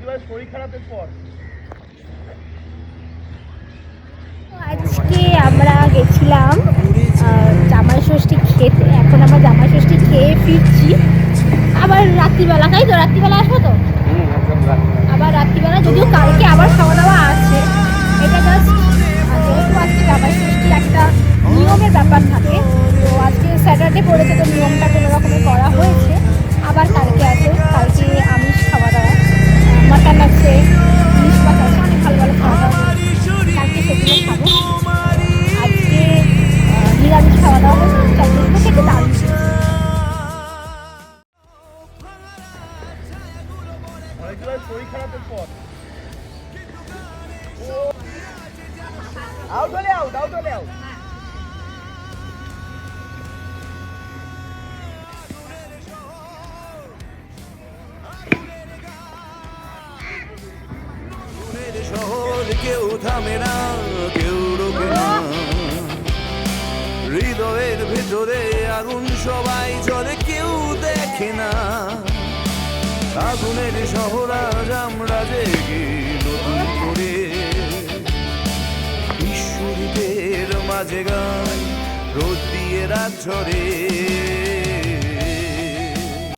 শরীর খারাপের পর আজকে আমরা গেছিলাম জামাই ষষ্ঠী খেতে। এখন আমরা জামাই ষষ্ঠী খেয়ে ফিরছি আবার রাত্রিবেলা, তাই তো? রাত্রিবেলা আসবো তো আবার রাত্রিবেলা, যদিও কালকে আবার খাওয়া দাওয়া আছে। এটা জাস্ট যেহেতু আজকে জামাই ষষ্ঠী একটা নিয়মের ব্যাপার থাকে, তো আজকে স্যাটারডে পড়েছে, তো নিয়মটা কোনো রকমে করা হয়েছে। আবার কালকে আছে, কালকে আমিষ খাওয়া দাওয়া, মাটন আছে, ইলিশ মাছ আছে, অনেক ভালো ভালো খাওয়া দাওয়া কালকে, সেগুলো খাবো। আজকে নিরামিষ খাওয়া দাওয়া হয়েছে, চারদিন খেতে দারুণ। শরীর খারাপের পর আউট হলে আউট, আউট হলে আউট। শহর কেউ থামে না, কেউ রোকে না, হৃদয়ের ভেতরে আগুন সবাই চলে, কেউ দেখে না। আগুনের শহর আজ আমরা জেগে নতুন করে, ঈশ্বরীদের মাঝে গান, রোদ দিয়ে রাত ঝরে,